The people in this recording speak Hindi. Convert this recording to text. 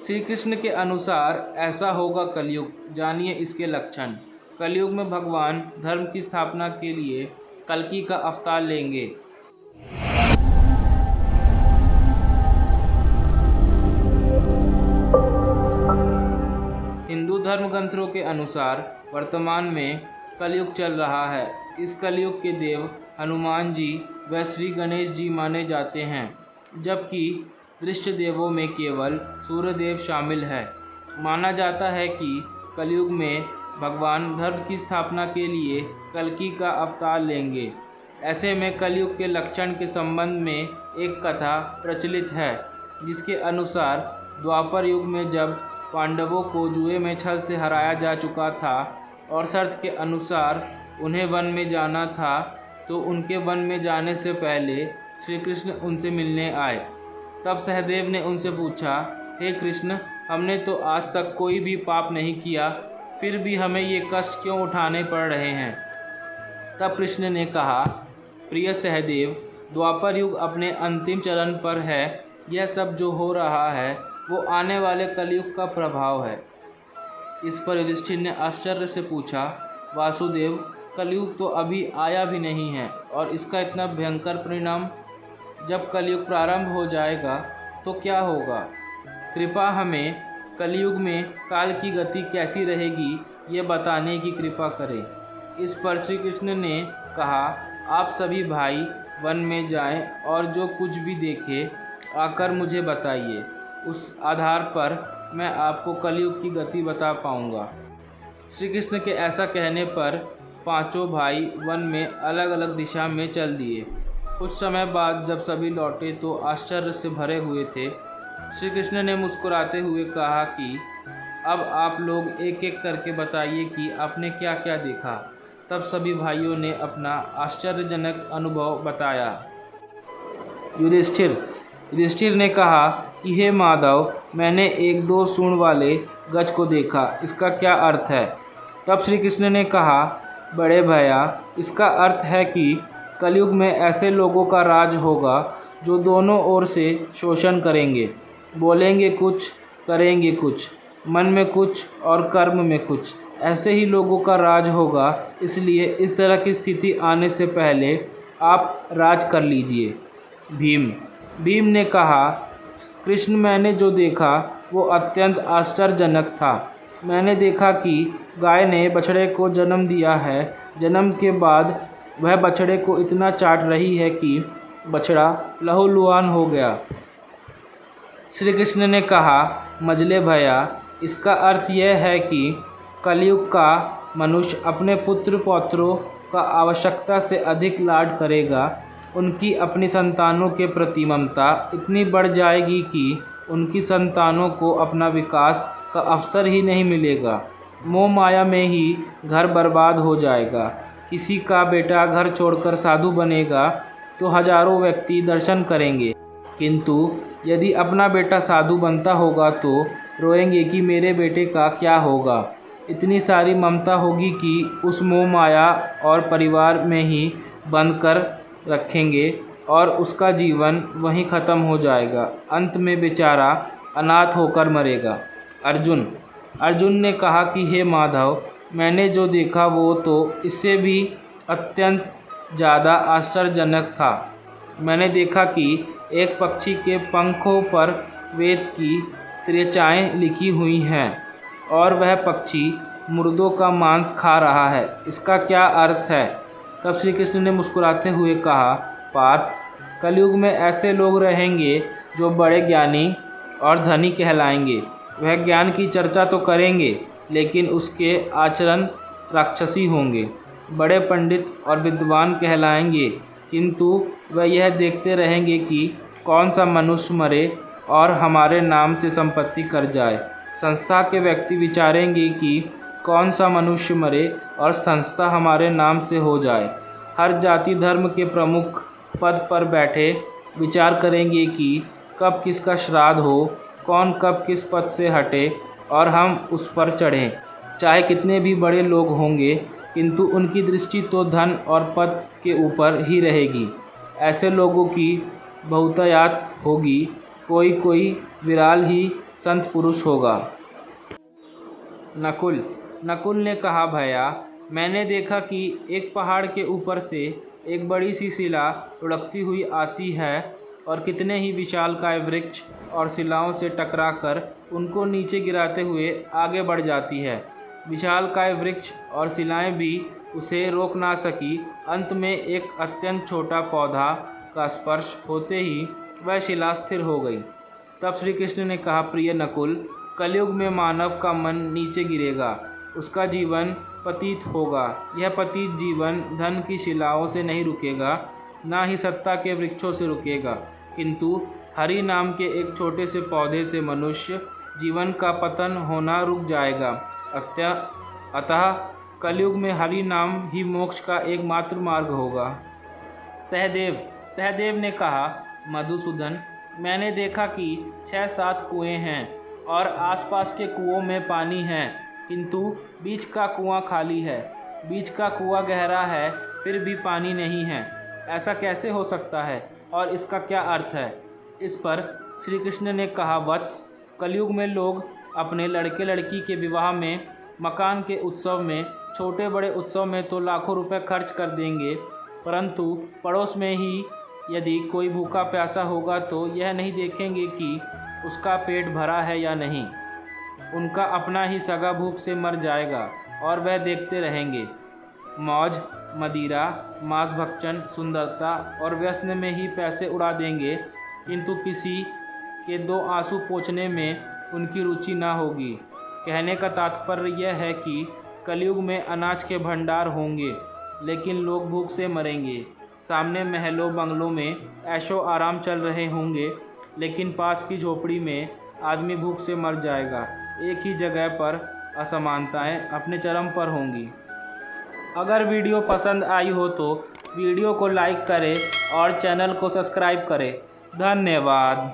श्री कृष्ण के अनुसार ऐसा होगा कलयुग, जानिए इसके लक्षण। कलयुग में भगवान धर्म की स्थापना के लिए कल्कि का अवतार लेंगे। हिंदू धर्म ग्रंथों के अनुसार वर्तमान में कलयुग चल रहा है। इस कलयुग के देव हनुमान जी व श्री गणेश जी माने जाते हैं, जबकि दृष्ट देवों में केवल सूर्यदेव शामिल है। माना जाता है कि कलयुग में भगवान धर्म की स्थापना के लिए कल्कि का अवतार लेंगे। ऐसे में कलयुग के लक्षण के संबंध में एक कथा प्रचलित है, जिसके अनुसार द्वापर युग में जब पांडवों को जुए में छल से हराया जा चुका था और शर्त के अनुसार उन्हें वन में जाना था, तो उनके वन में जाने से पहले श्री कृष्ण उनसे मिलने आए। तब सहदेव ने उनसे पूछा, हे कृष्ण, हमने तो आज तक कोई भी पाप नहीं किया, फिर भी हमें ये कष्ट क्यों उठाने पड़ रहे हैं। तब कृष्ण ने कहा, प्रिय सहदेव, द्वापर युग अपने अंतिम चरण पर है। यह सब जो हो रहा है वो आने वाले कलयुग का प्रभाव है। इस पर युधिष्ठिर ने आश्चर्य से पूछा, वासुदेव, कलयुग तो अभी आया भी नहीं है और इसका इतना भयंकर परिणाम। जब कलयुग प्रारंभ हो जाएगा तो क्या होगा? कृपा हमें कलयुग में काल की गति कैसी रहेगी ये बताने की कृपा करें। इस पर श्री कृष्ण ने कहा, आप सभी भाई वन में जाएं और जो कुछ भी देखें आकर मुझे बताइए। उस आधार पर मैं आपको कलयुग की गति बता पाऊंगा। श्री कृष्ण के ऐसा कहने पर पांचों भाई वन में अलग अलग दिशा में चल दिए। कुछ समय बाद जब सभी लौटे तो आश्चर्य से भरे हुए थे। श्री कृष्ण ने मुस्कुराते हुए कहा कि अब आप लोग एक एक करके बताइए कि आपने क्या क्या देखा। तब सभी भाइयों ने अपना आश्चर्यजनक अनुभव बताया। युधिष्ठिर ने कहा कि हे माधव, मैंने एक दो सूंड वाले गज को देखा, इसका क्या अर्थ है? तब श्री कृष्ण ने कहा, बड़े भैया, इसका अर्थ है कि कलयुग में ऐसे लोगों का राज होगा जो दोनों ओर से शोषण करेंगे, बोलेंगे कुछ, करेंगे कुछ, मन में कुछ और कर्म में कुछ। ऐसे ही लोगों का राज होगा। इसलिए इस तरह की स्थिति आने से पहले आप राज कर लीजिए। भीम ने कहा, कृष्ण, मैंने जो देखा वो अत्यंत आश्चर्यजनक था। मैंने देखा कि गाय ने बछड़े को जन्म दिया है। जन्म के बाद वह बछड़े को इतना चाट रही है कि बछड़ा लहूलुहान हो गया। श्री कृष्ण ने कहा, मजले भैया, इसका अर्थ यह है कि कलयुग का मनुष्य अपने पुत्र पौत्रों का आवश्यकता से अधिक लाड करेगा। उनकी अपनी संतानों के प्रति ममता इतनी बढ़ जाएगी कि उनकी संतानों को अपना विकास का अवसर ही नहीं मिलेगा। मोह माया में ही घर बर्बाद हो जाएगा। किसी का बेटा घर छोड़कर साधु बनेगा तो हजारों व्यक्ति दर्शन करेंगे, किंतु यदि अपना बेटा साधु बनता होगा तो रोएंगे कि मेरे बेटे का क्या होगा। इतनी सारी ममता होगी कि उस मोह माया और परिवार में ही बंद कर रखेंगे और उसका जीवन वहीं ख़त्म हो जाएगा। अंत में बेचारा अनाथ होकर मरेगा। अर्जुन ने कहा कि हे माधव, मैंने जो देखा वो तो इससे भी अत्यंत ज़्यादा आश्चर्यजनक था। मैंने देखा कि एक पक्षी के पंखों पर वेद की त्रिचाएँ लिखी हुई हैं और वह पक्षी मुर्दों का मांस खा रहा है। इसका क्या अर्थ है? तब श्री कृष्ण ने मुस्कुराते हुए कहा, पार्थ, कलयुग में ऐसे लोग रहेंगे जो बड़े ज्ञानी और धनी कहलाएंगे। वह ज्ञान की चर्चा तो करेंगे, लेकिन उसके आचरण राक्षसी होंगे। बड़े पंडित और विद्वान कहलाएंगे, किंतु वह यह देखते रहेंगे कि कौन सा मनुष्य मरे और हमारे नाम से संपत्ति कर जाए। संस्था के व्यक्ति विचारेंगे कि कौन सा मनुष्य मरे और संस्था हमारे नाम से हो जाए। हर जाति धर्म के प्रमुख पद पर बैठे विचार करेंगे कि कब किसका श्राद्ध हो, कौन कब किस पद से हटे और हम उस पर चढ़ें। चाहे कितने भी बड़े लोग होंगे, किंतु उनकी दृष्टि तो धन और पद के ऊपर ही रहेगी। ऐसे लोगों की बहुतायत होगी। कोई विराल ही संत पुरुष होगा। नकुल ने कहा, भैया मैंने देखा कि एक पहाड़ के ऊपर से एक बड़ी सी शिला लुढ़कती हुई आती है और कितने ही विशालकाय वृक्ष और शिलाओं से टकराकर उनको नीचे गिराते हुए आगे बढ़ जाती है। विशालकाय वृक्ष और शिलाएं भी उसे रोक ना सकी। अंत में एक अत्यंत छोटा पौधा का स्पर्श होते ही वह शिला स्थिर हो गई। तब श्री कृष्ण ने कहा, प्रिय नकुल, कलयुग में मानव का मन नीचे गिरेगा, उसका जीवन पतित होगा। यह पतित जीवन धन की शिलाओं से नहीं रुकेगा, ना ही सत्ता के वृक्षों से रुकेगा, किंतु हरि नाम के एक छोटे से पौधे से मनुष्य जीवन का पतन होना रुक जाएगा। अतः कलयुग में हरि नाम ही मोक्ष का एकमात्र मार्ग होगा। सहदेव ने कहा, मधुसूदन, मैंने देखा कि 6-7 कुएं हैं और आसपास के कुओं में पानी है, किंतु बीच का कुआं खाली है। बीच का कुआं गहरा है, फिर भी पानी नहीं है। ऐसा कैसे हो सकता है और इसका क्या अर्थ है? इस पर श्री कृष्ण ने कहा, वत्स, कलयुग में लोग अपने लड़के लड़की के विवाह में, मकान के उत्सव में, छोटे बड़े उत्सव में तो लाखों रुपए खर्च कर देंगे, परंतु पड़ोस में ही यदि कोई भूखा प्यासा होगा तो यह नहीं देखेंगे कि उसका पेट भरा है या नहीं। उनका अपना ही सगा भूख से मर जाएगा और वह देखते रहेंगे। मौज, मदिरा, मांस भक्षण, सुंदरता और व्यसन में ही पैसे उड़ा देंगे, किंतु किसी के 2 आंसू पोंछने में उनकी रुचि ना होगी। कहने का तात्पर्य यह है कि कलयुग में अनाज के भंडार होंगे, लेकिन लोग भूख से मरेंगे। सामने महलों बंगलों में ऐशो आराम चल रहे होंगे, लेकिन पास की झोपड़ी में आदमी भूख से मर जाएगा। एक ही जगह पर असमानताएं अपने चरम पर होंगी। अगर वीडियो पसंद आई हो तो वीडियो को लाइक करें और चैनल को सब्सक्राइब करें। धन्यवाद।